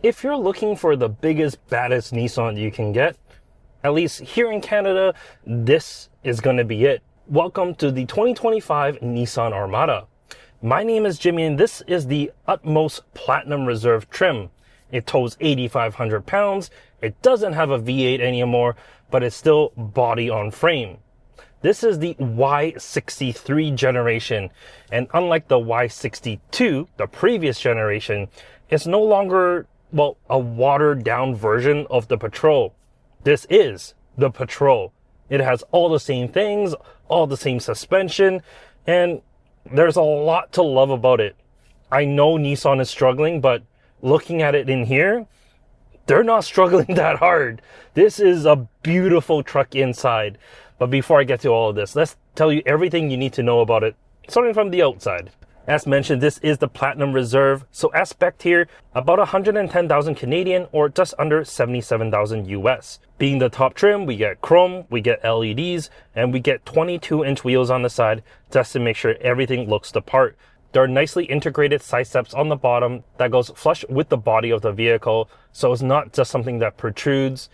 If you're looking for the biggest, baddest Nissan you can get, at least here in Canada, this is going to be it. Welcome to the 2025 Nissan Armada. My name is Jimmy and this is the Utmost Platinum Reserve trim. It tows 8,500 pounds. It doesn't have a V8 anymore, but it's still body on frame. This is the Y63 generation, and unlike the Y62, the previous generation, it's no longer, well, a watered down version of the Patrol. This is the Patrol. It has all the same things, all the same suspension, and there's a lot to love about it. I know Nissan is struggling, but looking at it in here, they're not struggling that hard. This is a beautiful truck inside. But before I get to all of this, let's tell you everything you need to know about it, starting from the outside. As mentioned, this is the Platinum Reserve. So as spec'd here, about 110,000 Canadian or just under 77,000 US. Being the top trim, we get chrome, we get LEDs, and we get 22-inch wheels on the side just to make sure everything looks the part. There are nicely integrated side steps on the bottom that goes flush with the body of the vehicle, so it's not just something that protrudes.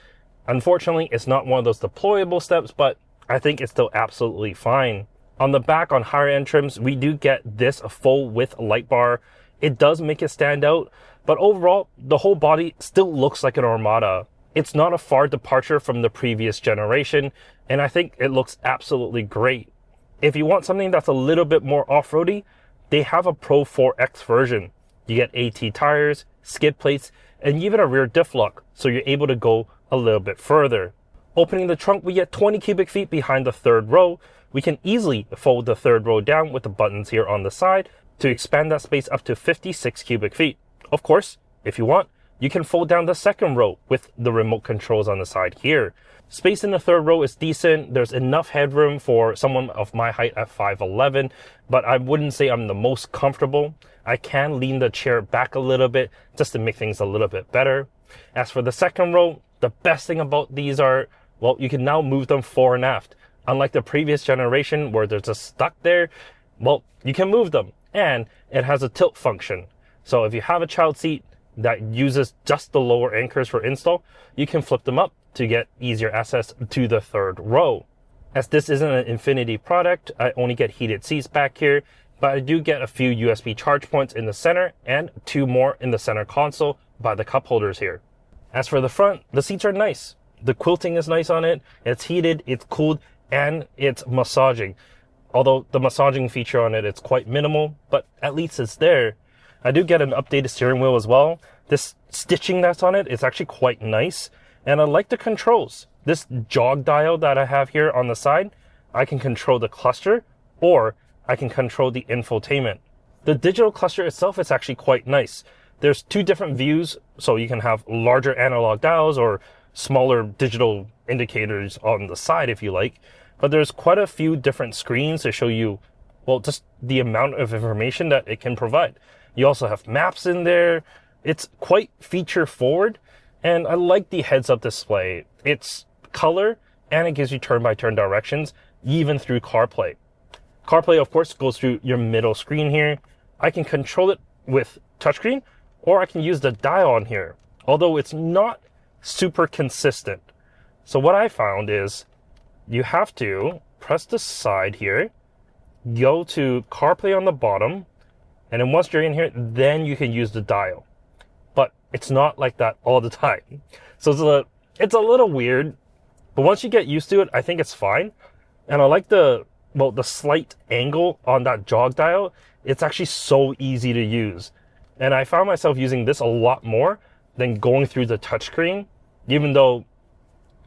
Unfortunately, it's not one of those deployable steps, but I think it's still absolutely fine. On the back, on higher end trims, we do get this full width light bar. It does make it stand out, but overall, the whole body still looks like an Armada. It's not a far departure from the previous generation, and I think it looks absolutely great. If you want something that's a little bit more off-roady, they have a Pro 4X version. You get AT tires, skid plates, and even a rear diff lock, so you're able to go a little bit further. Opening the trunk, we get 20 cubic feet behind the third row. We can easily fold the third row down with the buttons here on the side to expand that space up to 56 cubic feet. Of course, if you want, you can fold down the second row with the remote controls on the side here. Space in the third row is decent. There's enough headroom for someone of my height at 5'11", but I wouldn't say I'm the most comfortable. I can lean the chair back a little bit just to make things a little bit better. As for the second row, the best thing about these are, well, you can now move them fore and aft. Unlike the previous generation where they're just stuck there, well, you can move them. And it has a tilt function. So if you have a child seat that uses just the lower anchors for install, you can flip them up to get easier access to the third row. As this isn't an Infiniti product, I only get heated seats back here, but I do get a few USB charge points in the center and 2 more in the center console by the cup holders here. As for the front, the seats are nice. The quilting is nice on it. It's heated, it's cooled, and it's massaging. Although the massaging feature on it is quite minimal, but at least it's there. I do get an updated steering wheel as well. This stitching that's on it is actually quite nice. And I like the controls. This jog dial that I have here on the side, I can control the cluster or I can control the infotainment. The digital cluster itself is actually quite nice. There's 2 different views, so you can have larger analog dials or smaller digital indicators on the side if you like. But there's quite a few different screens to show you, well, just the amount of information that it can provide. You also have maps in there. It's quite feature forward. And I like the heads-up display. It's color, and it gives you turn-by-turn directions, even through CarPlay. CarPlay, of course, goes through your middle screen here. I can control it with touchscreen, or I can use the dial on here, although it's not super consistent. So what I found is you have to press the side here, go to CarPlay on the bottom, and then once you're in here, then you can use the dial. But it's not like that all the time. So it's a little weird, but once you get used to it, I think it's fine. And I like the slight angle on that jog dial. It's actually so easy to use. And I found myself using this a lot more than going through the touchscreen. Even though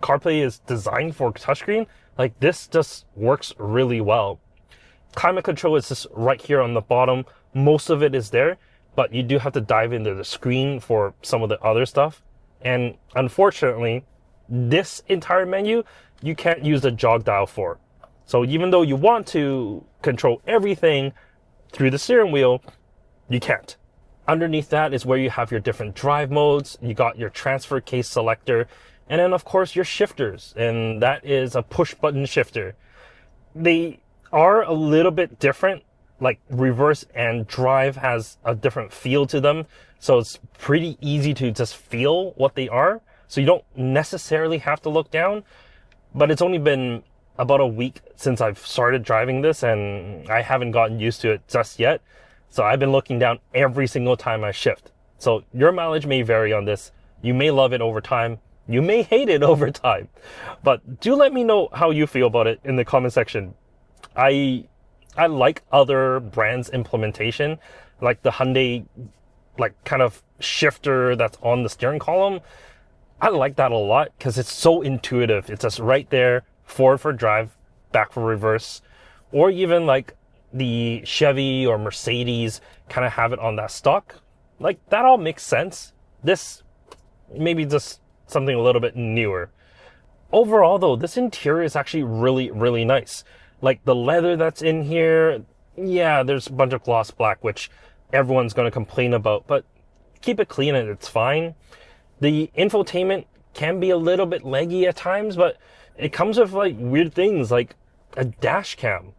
CarPlay is designed for touchscreen, like this just works really well. Climate control is just right here on the bottom. Most of it is there, but you do have to dive into the screen for some of the other stuff. And unfortunately, this entire menu, you can't use the jog dial for. So even though you want to control everything through the steering wheel, you can't. Underneath that is where you have your different drive modes. You got your transfer case selector, and then of course your shifters, and that is a push button shifter. They are a little bit different, like reverse and drive has a different feel to them So it's pretty easy to just feel what they are. So you don't necessarily have to look down, but it's only been about a week since I've started driving this and I haven't gotten used to it just yet. So I've been looking down every single time I shift. So your mileage may vary on this. You may love it over time. You may hate it over time, but do let me know how you feel about it in the comment section. I like other brands' implementation, like the Hyundai, like kind of shifter that's on the steering column. I like that a lot because it's so intuitive. It's just right there, forward for drive, back for reverse, or even like the Chevy or Mercedes kind of have it on that stock. Like that all makes sense. This maybe just something a little bit newer. Overall though, this interior is actually really, really nice. Like the leather that's in here, yeah, there's a bunch of gloss black, which everyone's going to complain about, but keep it clean and it's fine. The infotainment can be a little bit laggy at times, but it comes with like weird things like a dash cam.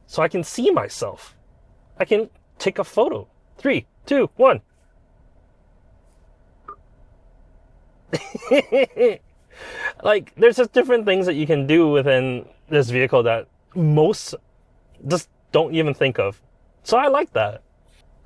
So I can see myself. I can take a photo. 3, 2, 1. Like, there's just different things that you can do within this vehicle that most just don't even think of. So I like that.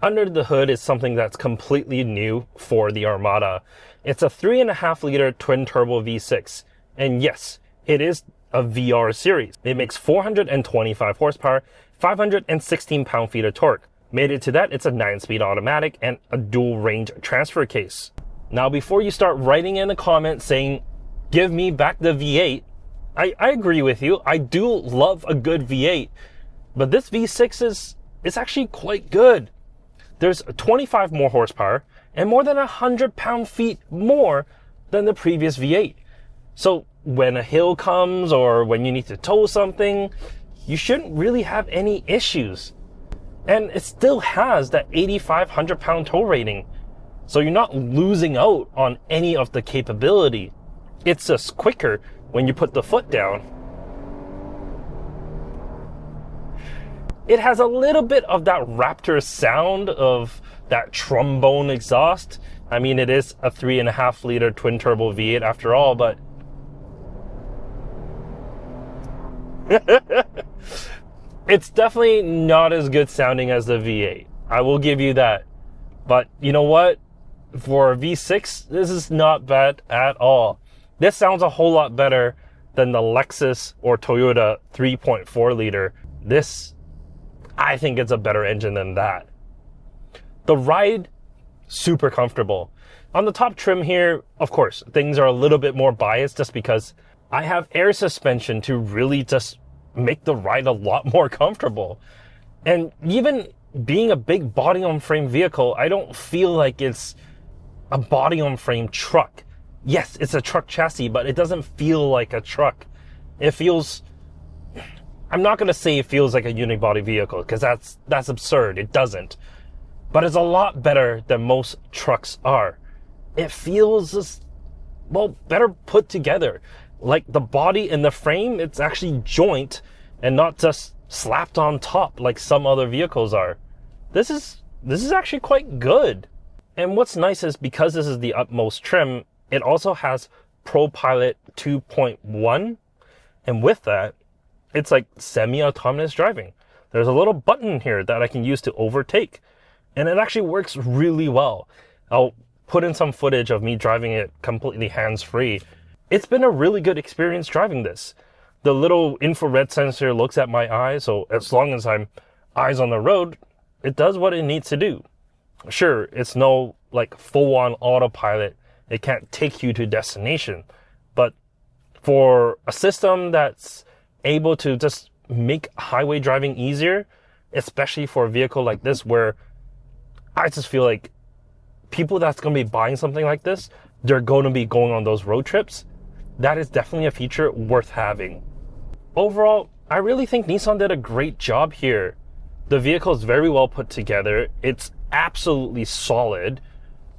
Under the hood is something that's completely new for the Armada. It's a 3.5 liter twin turbo V6. And yes, it is a VR series. It makes 425 horsepower, 516 pound-feet of torque. Mated to that, it's a 9-speed automatic and a dual range transfer case. Now, before you start writing in a comment saying, give me back the V8, I agree with you. I do love a good V8, but this V6 is actually quite good. There's 25 more horsepower and more than 100 pound-feet more than the previous V8. So when a hill comes or when you need to tow something, you shouldn't really have any issues. And it still has that 8,500 pound tow rating. So you're not losing out on any of the capability. It's just quicker when you put the foot down. It has a little bit of that Raptor sound of that trombone exhaust. I mean, it is a 3.5 liter twin turbo V8 after all, but it's definitely not as good sounding as the V8. I will give you that. But you know what? For a V6, this is not bad at all. This sounds a whole lot better than the Lexus or Toyota 3.4 liter. This, I think it's a better engine than that. The ride, super comfortable. On the top trim here, of course, things are a little bit more biased just because I have air suspension to really just make the ride a lot more comfortable. And even being a big body-on-frame vehicle, I don't feel like it's a body-on-frame truck. Yes, it's a truck chassis, but it doesn't feel like a truck. It feels... I'm not going to say it feels like a unibody vehicle, because that's absurd. It doesn't. But it's a lot better than most trucks are. It feels just, well, better put together. Like the body and the frame, it's actually joint and not just slapped on top like some other vehicles are. This is actually quite good. And what's nice is because this is the utmost trim, it also has ProPilot 2.1. And with that, it's like semi-autonomous driving. There's a little button here that I can use to overtake. And it actually works really well. I'll put in some footage of me driving it completely hands-free. It's been a really good experience driving this. The little infrared sensor looks at my eyes, so as long as I'm eyes on the road, it does what it needs to do. Sure, it's no like full-on autopilot. It can't take you to destination. But for a system that's able to just make highway driving easier, especially for a vehicle like this where I just feel like people that's going to be buying something like this, they're going to be going on those road trips. That is definitely a feature worth having. Overall, I really think Nissan did a great job here. The vehicle is very well put together. It's absolutely solid.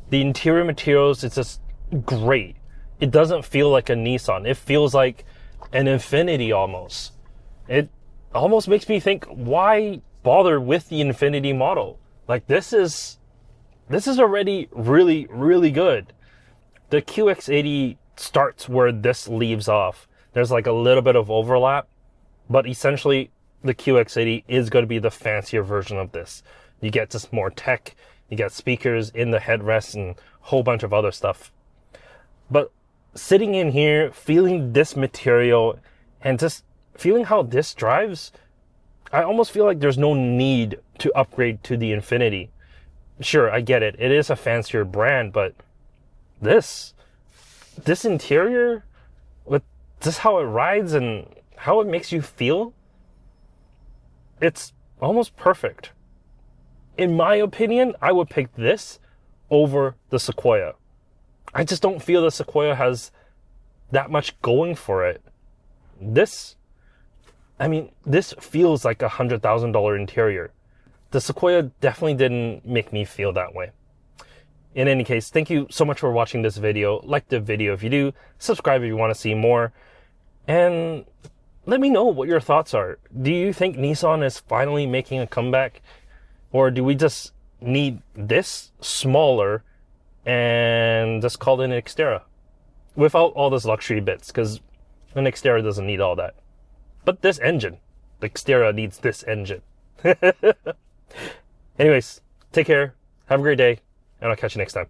The interior materials, it's just great. It doesn't feel like a Nissan. It feels like an Infiniti almost. It almost makes me think, why bother with the Infiniti model? Like, this is this is already really, really good. The QX80 starts where this leaves off. There's like a little bit of overlap, but essentially the QX80 is going to be the fancier version of this. You get just more tech, you get speakers in the headrest and a whole bunch of other stuff. But sitting in here, feeling this material and just feeling how this drives, I almost feel like there's no need to upgrade to the Infiniti. Sure, I get it. It is a fancier brand, but this interior, with just how it rides and how it makes you feel, it's almost perfect. In my opinion, I would pick this over the Sequoia. I just don't feel the Sequoia has that much going for it. This feels like $100,000 interior. The Sequoia definitely didn't make me feel that way. In any case, thank you so much for watching this video. Like the video if you do, subscribe if you want to see more, and let me know what your thoughts are. Do you think Nissan is finally making a comeback? Or do we just need this smaller and just call it an Xterra? Without all those luxury bits, because an Xterra doesn't need all that. But this engine, the Xterra needs this engine. Anyways, take care, have a great day, and I'll catch you next time.